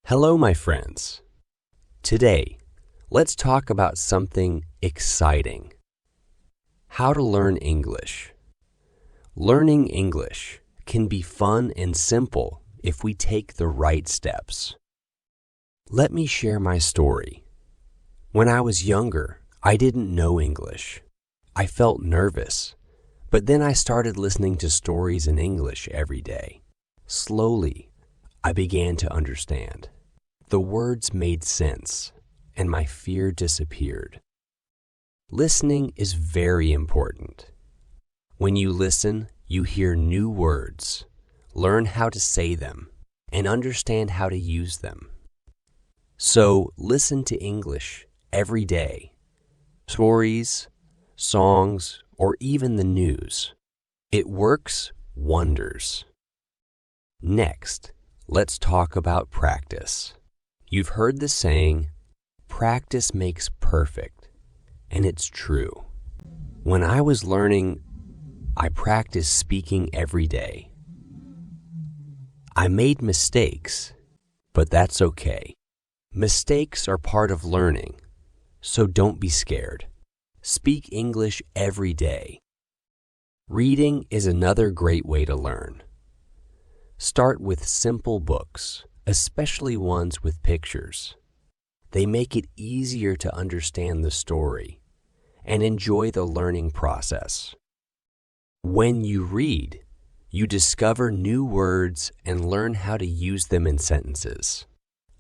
Hello, my friends. Today, let's talk about something exciting. How to learn English. Learning English can be fun and simple if we take the right steps. Let me share my story. When I was younger, I didn't know English. I felt nervous, but then I started listening to stories in English every day. Slowly, I began to understand. The words made sense, and my fear disappeared. Listening is very important. When you listen, you hear new words, learn how to say them, and understand how to use them. So listen to English every day. Stories, songs, or even the news. It works wonders. Next, let's talk about practice. You've heard the saying, practice makes perfect, and it's true. When I was learning, I practiced speaking every day. I made mistakes, but that's okay. Mistakes are part of learning, so don't be scared. Speak English every day. Reading is another great way to learn. Start with simple books, especially ones with pictures. They make it easier to understand the story and enjoy the learning process. When you read, you discover new words and learn how to use them in sentences.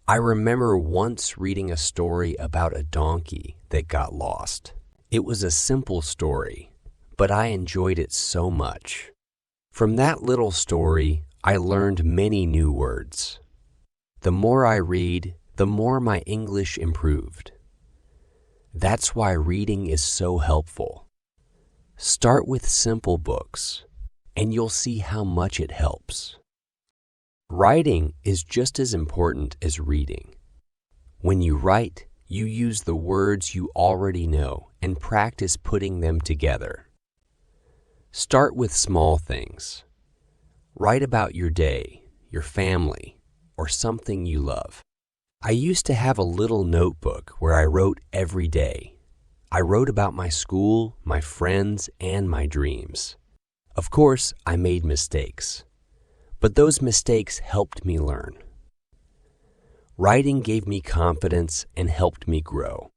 I remember once reading a story about a donkey that got lost. It was a simple story, but I enjoyed it so much. From that little story, I learned many new words. The more I read, the more my English improved. That's why reading is so helpful. Start with simple books, and you'll see how much it helps. Writing is just as important as reading. When you write, you use the words you already know and practice putting them together. Start with small things. Write about your day, your family, or something you love. I used to have a little notebook where I wrote every day. I wrote about my school, my friends, and my dreams. Of course, I made mistakes, but those mistakes helped me learn. Writing gave me confidence and helped me grow.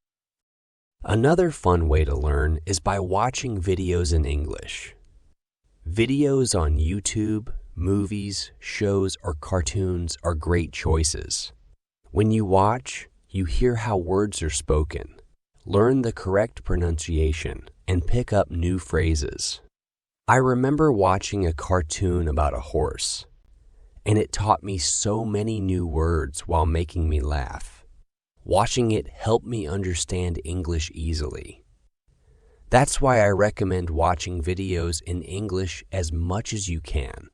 Another fun way to learn is by watching videos in English. Videos on YouTube, movies, shows, or cartoons are great choices. When you watch, you hear how words are spoken, learn the correct pronunciation, and pick up new phrases. I remember watching a cartoon about a horse, and it taught me so many new words while making me laugh. Watching it helped me understand English easily. That's why I recommend watching videos in English as much as you can.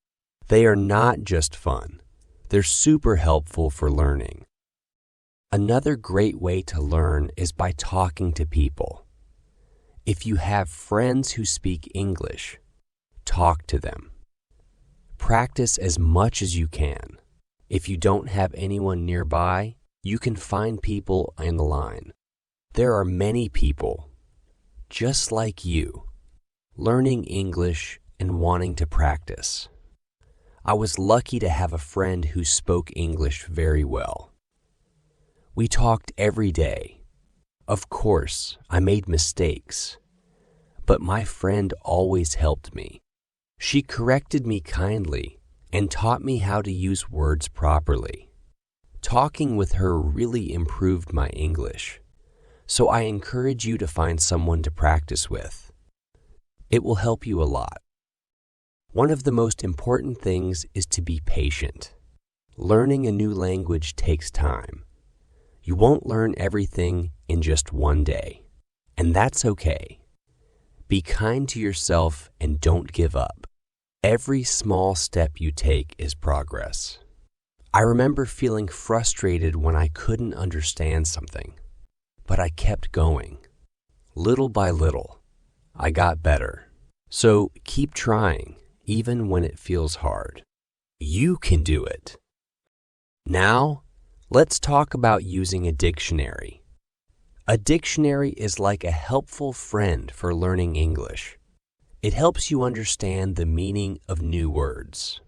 They are not just fun, they're super helpful for learning. Another great way to learn is by talking to people. If you have friends who speak English, talk to them. Practice as much as you can. If you don't have anyone nearby, you can find people online. There are many people, just like you, learning English and wanting to practice. I was lucky to have a friend who spoke English very well. We talked every day. Of course, I made mistakes, but my friend always helped me. She corrected me kindly and taught me how to use words properly. Talking with her really improved my English, so I encourage you to find someone to practice with. It will help you a lot. One of the most important things is to be patient. Learning a new language takes time. You won't learn everything in just one day, and that's okay. Be kind to yourself and don't give up. Every small step you take is progress. I remember feeling frustrated when I couldn't understand something, but I kept going. Little by little, I got better. So keep trying, even when it feels hard. You can do it. Now, Let's talk about using a dictionary. A dictionary is like a helpful friend for learning English. It helps you understand the meaning of new words.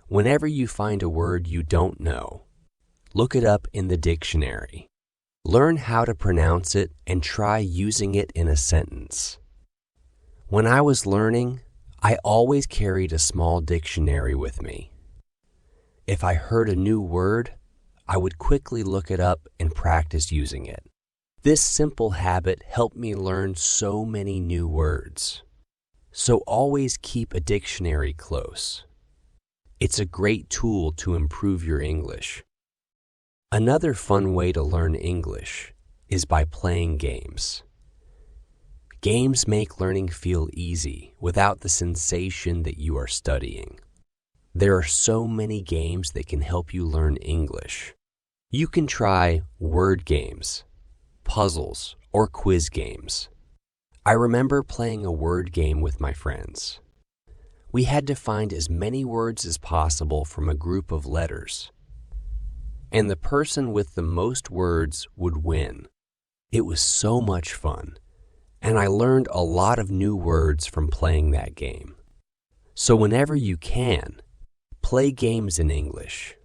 Whenever you find a word you don't know, look it up in the dictionary. Learn how to pronounce it and try using it in a sentence. When I was learning, I always carried a small dictionary with me. If I heard a new word, I would quickly look it up and practice using it. This simple habit helped me learn so many new words. So always keep a dictionary close. It's a great tool to improve your English. Another fun way to learn English is by playing games. Games make learning feel easy without the sensation that you are studying. There are so many games that can help you learn English. You can try word games, puzzles, or quiz games. I remember playing a word game with my friends. We had to find as many words as possible from a group of letters, and the person with the most words would win. It was so much fun, and I learned a lot of new words from playing that game. So whenever you can, play games in English.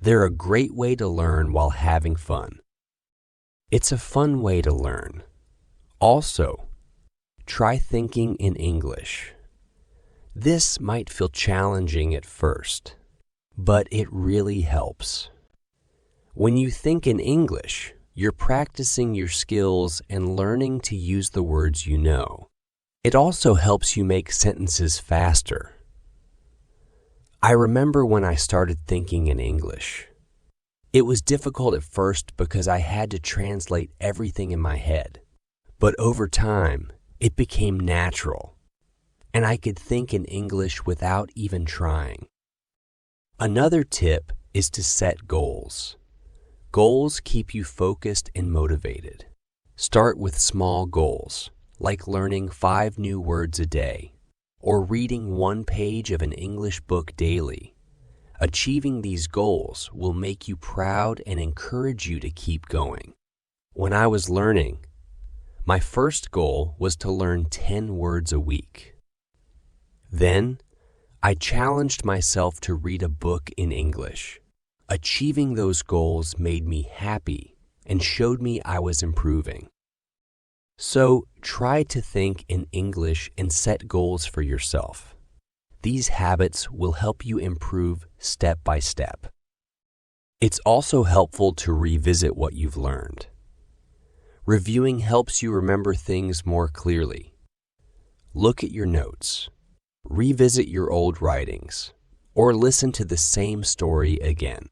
They're a great way to learn while having fun. It's a fun way to learn. Also, try thinking in English. This might feel challenging at first, but it really helps. When you think in English, you're practicing your skills and learning to use the words you know. It also helps you make sentences faster. I remember when I started thinking in English. It was difficult at first because I had to translate everything in my head. But over time, it became natural, and I could think in English without even trying. Another tip is to set goals. Goals keep you focused and motivated. Start with small goals, like learning 5 new words a day, or reading 1 page of an English book daily. Achieving these goals will make you proud and encourage you to keep going. When I was learning, my first goal was to learn 10 words a week. Then, I challenged myself to read a book in English. Achieving those goals made me happy and showed me I was improving. So, try to think in English and set goals for yourself. These habits will help you improve step by step. It's also helpful to revisit what you've learned. Reviewing helps you remember things more clearly. Look at your notes, revisit your old writings, or listen to the same story again.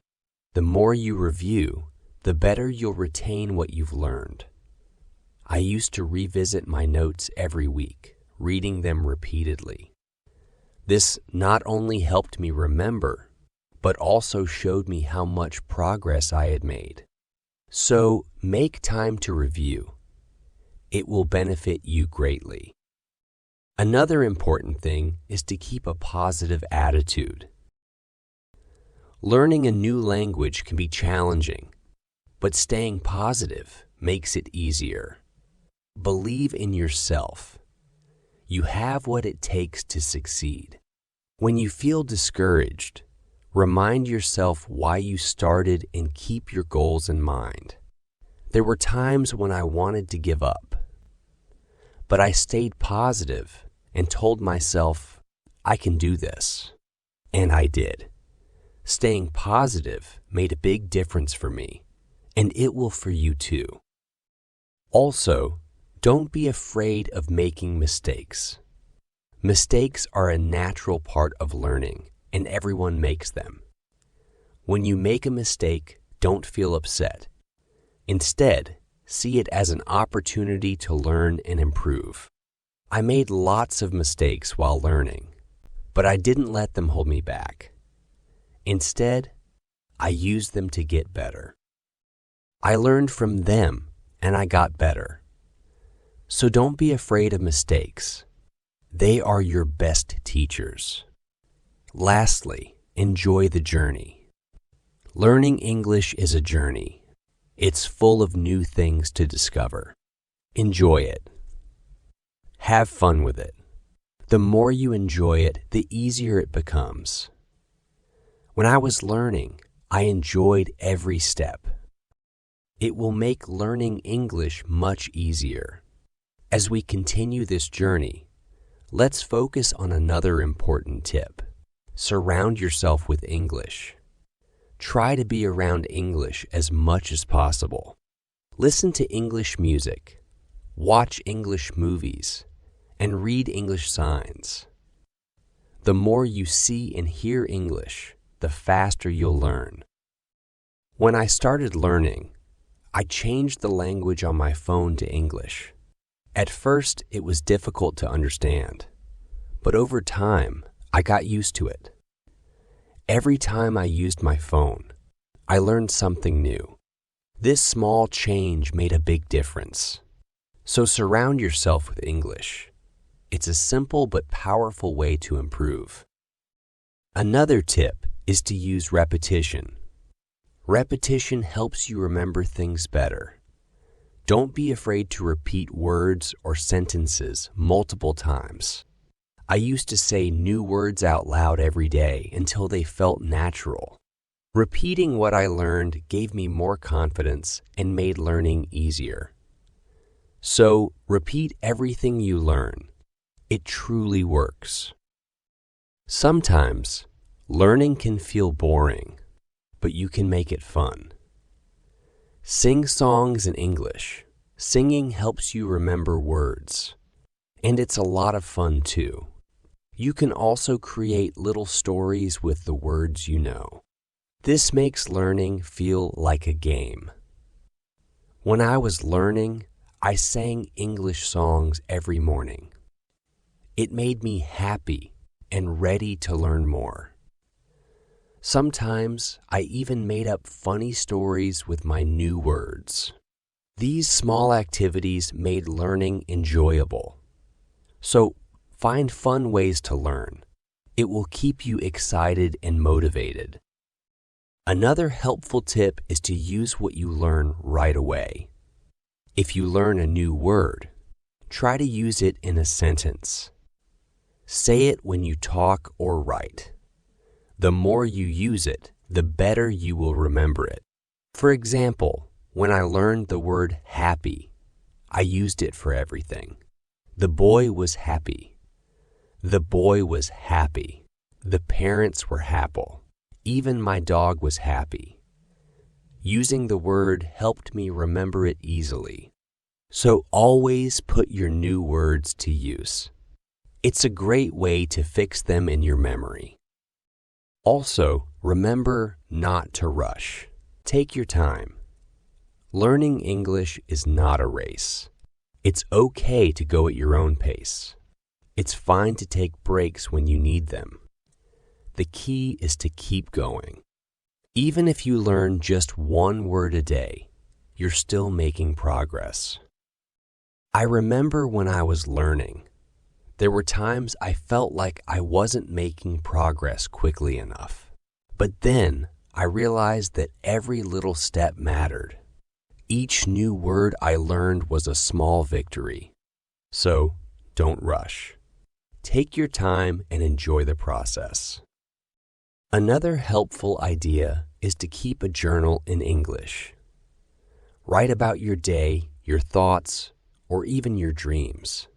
The more you review, the better you'll retain what you've learned. I used to revisit my notes every week, reading them repeatedly. This not only helped me remember, but also showed me how much progress I had made. So, make time to review. It will benefit you greatly. Another important thing is to keep a positive attitude. Learning a new language can be challenging, but staying positive makes it easier. Believe in yourself. You have what it takes to succeed. When you feel discouraged, remind yourself why you started and keep your goals in mind. There were times when I wanted to give up, but I stayed positive and told myself, I can do this. And I did. Staying positive made a big difference for me, and it will for you too. Also, don't be afraid of making mistakes. Mistakes are a natural part of learning, and everyone makes them. When you make a mistake, don't feel upset. Instead, see it as an opportunity to learn and improve. I made lots of mistakes while learning, but I didn't let them hold me back. Instead, I used them to get better. I learned from them and I got better. So don't be afraid of mistakes. They are your best teachers. Lastly, enjoy the journey. Learning English is a journey. It's full of new things to discover. Enjoy it. Have fun with it. The more you enjoy it, the easier it becomes. When I was learning, I enjoyed every step. It will make learning English much easier. As we continue this journey, let's focus on another important tip. Surround yourself with English. Try to be around English as much as possible. Listen to English music, watch English movies, and read English signs. The more you see and hear English, the faster you'll learn. When I started learning, I changed the language on my phone to English. At first, it was difficult to understand, but over time, I got used to it. Every time I used my phone, I learned something new. This small change made a big difference. So surround yourself with English. It's a simple but powerful way to improve. Another tip is to use repetition. Repetition helps you remember things better. Don't be afraid to repeat words or sentences multiple times. I used to say new words out loud every day until they felt natural. Repeating what I learned gave me more confidence and made learning easier. So, repeat everything you learn. It truly works. Sometimes, learning can feel boring, but you can make it fun. Sing songs in English. Singing helps you remember words. And it's a lot of fun too. You can also create little stories with the words you know. This makes learning feel like a game. When I was learning, I sang English songs every morning. It made me happy and ready to learn more. Sometimes I even made up funny stories with my new words. These small activities made learning enjoyable. So, find fun ways to learn. It will keep you excited and motivated. Another helpful tip is to use what you learn right away. If you learn a new word, try to use it in a sentence. Say it when you talk or write. The more you use it, the better you will remember it. For example, when I learned the word happy, I used it for everything. The boy was happy. The boy was happy. The parents were happy. Even my dog was happy. Using the word helped me remember it easily. So always put your new words to use. It's a great way to fix them in your memory. Also, remember not to rush. Take your time. Learning English is not a race. It's okay to go at your own pace. It's fine to take breaks when you need them. The key is to keep going. Even if you learn just one word a day, you're still making progress. I remember when I was learning, there were times I felt like I wasn't making progress quickly enough. But then I realized that every little step mattered. Each new word I learned was a small victory. So, don't rush. Take your time and enjoy the process. Another helpful idea is to keep a journal in English. Write about your day, your thoughts, or even your dreams.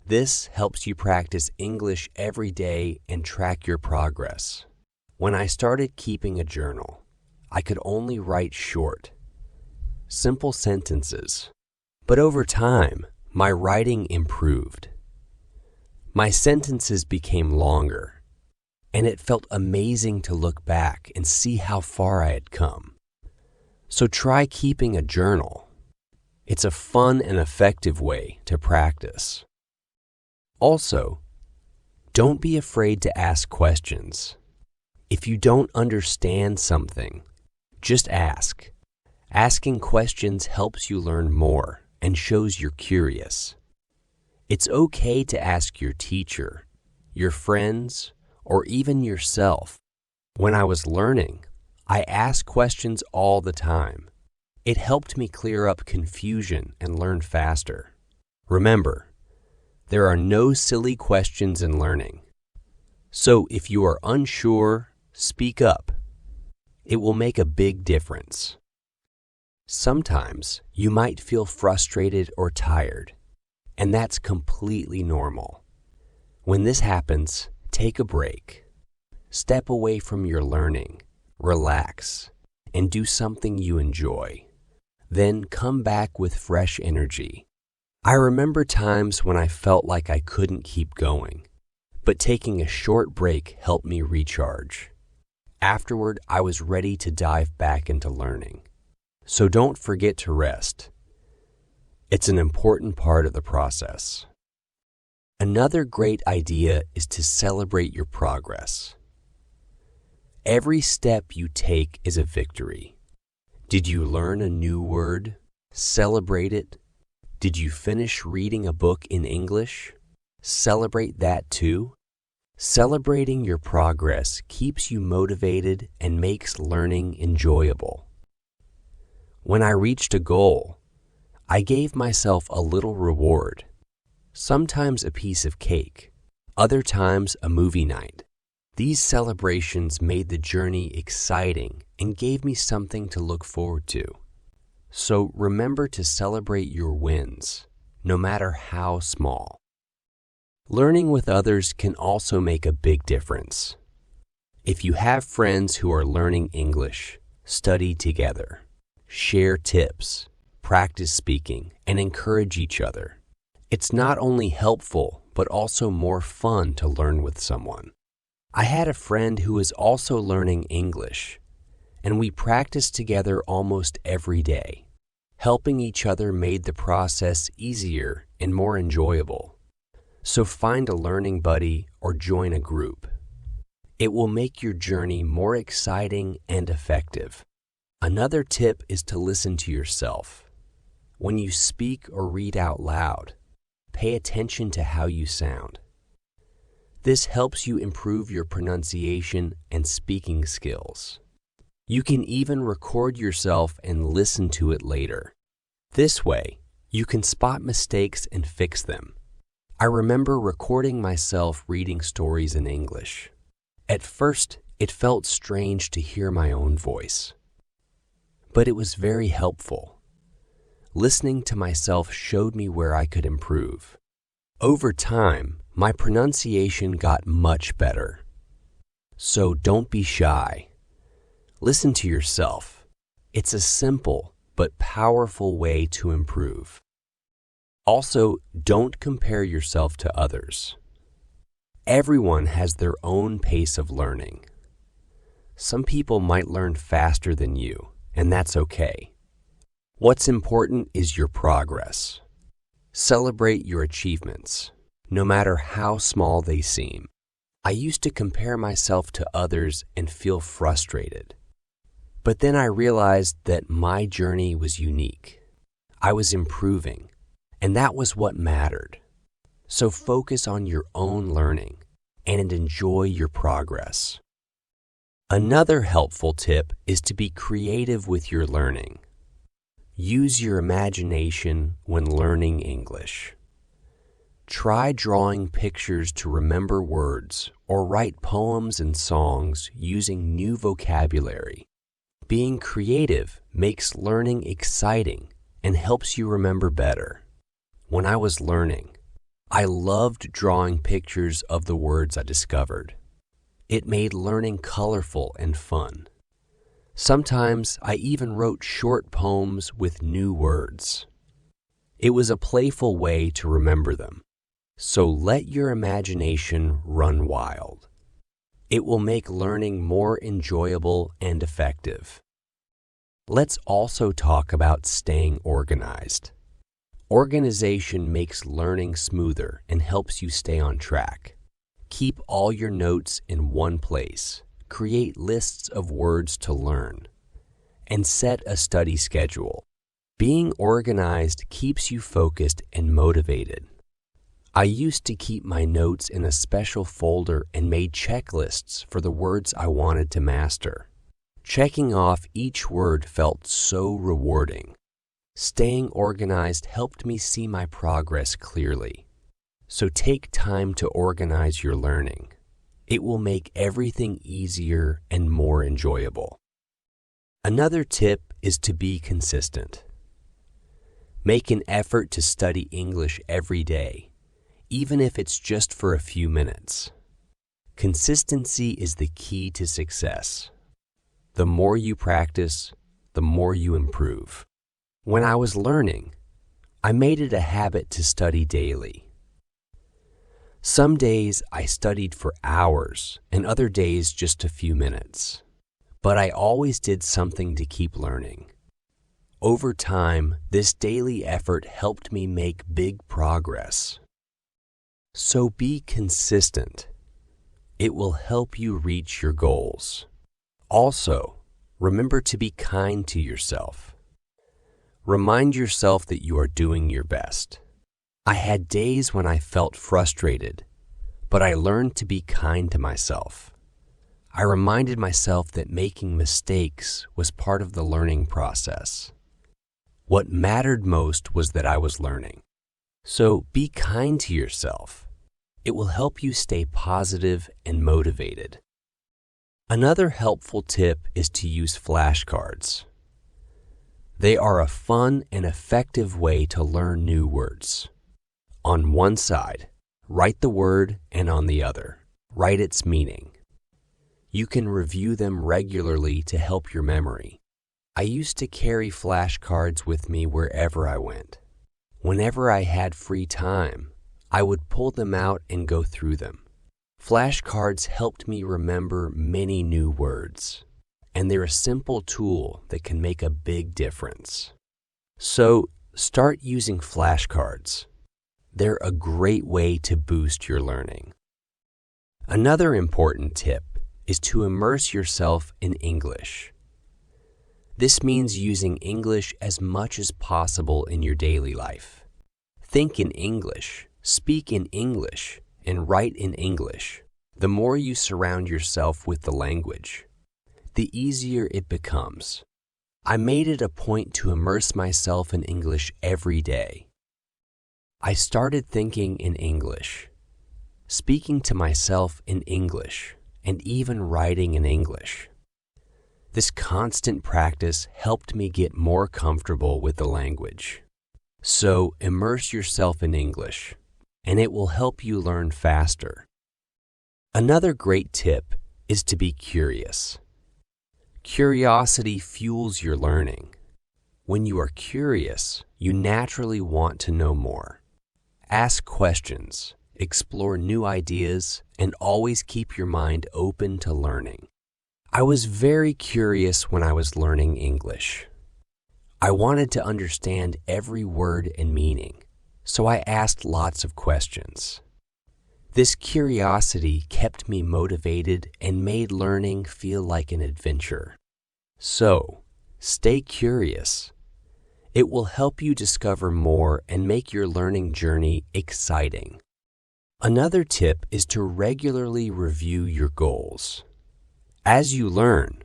This helps you practice English every day and track your progress. When I started keeping a journal, I could only write short, simple sentences. But over time, my writing improved. My sentences became longer, and it felt amazing to look back and see how far I had come. So try keeping a journal. It's a fun and effective way to practice. Also, don't be afraid to ask questions. If you don't understand something, just ask. Asking questions helps you learn more and shows you're curious. It's okay to ask your teacher, your friends, or even yourself. When I was learning, I ask questions all the time. It helped me clear up confusion and learn faster. Remember, there are no silly questions in learning. So if you are unsure, speak up. It will make a big difference. Sometimes you might feel frustrated or tired, and that's completely normal. When this happens, take a break. Step away from your learning, relax, and do something you enjoy. Then come back with fresh energy. I remember times when I felt like I couldn't keep going, but taking a short break helped me recharge. Afterward, I was ready to dive back into learning. So don't forget to rest. It's an important part of the process. Another great idea is to celebrate your progress. Every step you take is a victory. Did you learn a new word? Celebrate it. Did you finish reading a book in English? Celebrate that too. Celebrating your progress keeps you motivated and makes learning enjoyable. When I reached a goal, I gave myself a little reward. Sometimes a piece of cake, other times a movie night. These celebrations made the journey exciting and gave me something to look forward to. So remember to celebrate your wins, no matter how small. Learning with others can also make a big difference. If you have friends who are learning English, study together. Share tips, practice speaking, and encourage each other. It's not only helpful, but also more fun to learn with someone. I had a friend who was also learning English, and we practiced together almost every day. Helping each other made the process easier and more enjoyable. So find a learning buddy or join a group. It will make your journey more exciting and effective. Another tip is to listen to yourself. When you speak or read out loud, pay attention to how you sound. This helps you improve your pronunciation and speaking skills. You can even record yourself and listen to it later. This way, you can spot mistakes and fix them. I remember recording myself reading stories in English. At first, it felt strange to hear my own voice, but it was very helpful. Listening to myself showed me where I could improve. Over time, my pronunciation got much better. So don't be shy. Listen to yourself. It's a simple but powerful way to improve. Also, don't compare yourself to others. Everyone has their own pace of learning. Some people might learn faster than you, and that's okay. What's important is your progress. Celebrate your achievements, no matter how small they seem. I used to compare myself to others and feel frustrated. But then I realized that my journey was unique. I was improving, and that was what mattered. So focus on your own learning and enjoy your progress. Another helpful tip is to be creative with your learning. Use your imagination when learning English. Try drawing pictures to remember words or write poems and songs using new vocabulary. Being creative makes learning exciting and helps you remember better. When I was learning, I loved drawing pictures of the words I discovered. It made learning colorful and fun. Sometimes I even wrote short poems with new words. It was a playful way to remember them. So let your imagination run wild. It will make learning more enjoyable and effective. Let's also talk about staying organized. Organization makes learning smoother and helps you stay on track. Keep all your notes in one place. Create lists of words to learn. And set a study schedule. Being organized keeps you focused and motivated. I used to keep my notes in a special folder and made checklists for the words I wanted to master. Checking off each word felt so rewarding. Staying organized helped me see my progress clearly. So take time to organize your learning. It will make everything easier and more enjoyable. Another tip is to be consistent. Make an effort to study English every day, even if it's just for a few minutes. Consistency is the key to success. The more you practice, the more you improve. When I was learning, I made it a habit to study daily. Some days I studied for hours and other days just a few minutes. But I always did something to keep learning. Over time, this daily effort helped me make big progress. So be consistent. It will help you reach your goals. Also, remember to be kind to yourself. Remind yourself that you are doing your best. I had days when I felt frustrated, but I learned to be kind to myself. I reminded myself that making mistakes was part of the learning process. What mattered most was that I was learning. So be kind to yourself. It will help you stay positive and motivated. Another helpful tip is to use flashcards. They are a fun and effective way to learn new words. On one side, write the word, and on the other, write its meaning. You can review them regularly to help your memory. I used to carry flashcards with me wherever I went. Whenever I had free time, I would pull them out and go through them. Flashcards helped me remember many new words, and they're a simple tool that can make a big difference. So start using flashcards. They're a great way to boost your learning. Another important tip is to immerse yourself in English. This means using English as much as possible in your daily life. Think in English, speak in English, and write in English. The more you surround yourself with the language, the easier it becomes. I made it a point to immerse myself in English every day. I started thinking in English, speaking to myself in English, and even writing in English. This constant practice helped me get more comfortable with the language. So immerse yourself in English, and it will help you learn faster. Another great tip is to be curious. Curiosity fuels your learning. When you are curious, you naturally want to know more. Ask questions, explore new ideas, and always keep your mind open to learning. I was very curious when I was learning English. I wanted to understand every word and meaning, so I asked lots of questions. This curiosity kept me motivated and made learning feel like an adventure. So, stay curious. It will help you discover more and make your learning journey exciting. Another tip is to regularly review your goals. As you learn,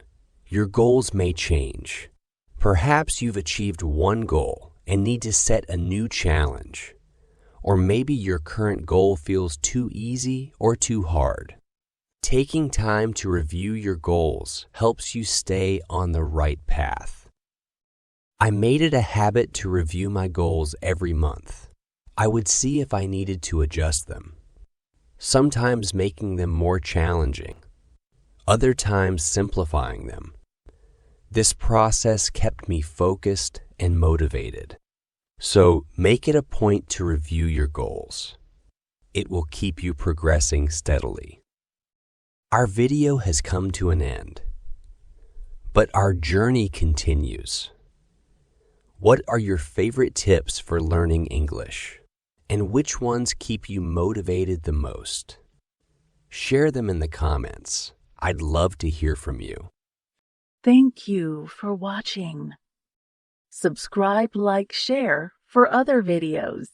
your goals may change. Perhaps you've achieved one goal and need to set a new challenge. Or maybe your current goal feels too easy or too hard. Taking time to review your goals helps you stay on the right path. I made it a habit to review my goals every month. I would see if I needed to adjust them, sometimes making them more challenging, other times simplifying them. This process kept me focused and motivated. So make it a point to review your goals. It will keep you progressing steadily. Our video has come to an end, but our journey continues. What are your favorite tips for learning English, and which ones keep you motivated the most? Share them in the comments. I'd love to hear from you. Thank you for watching. Subscribe, like, share for other videos.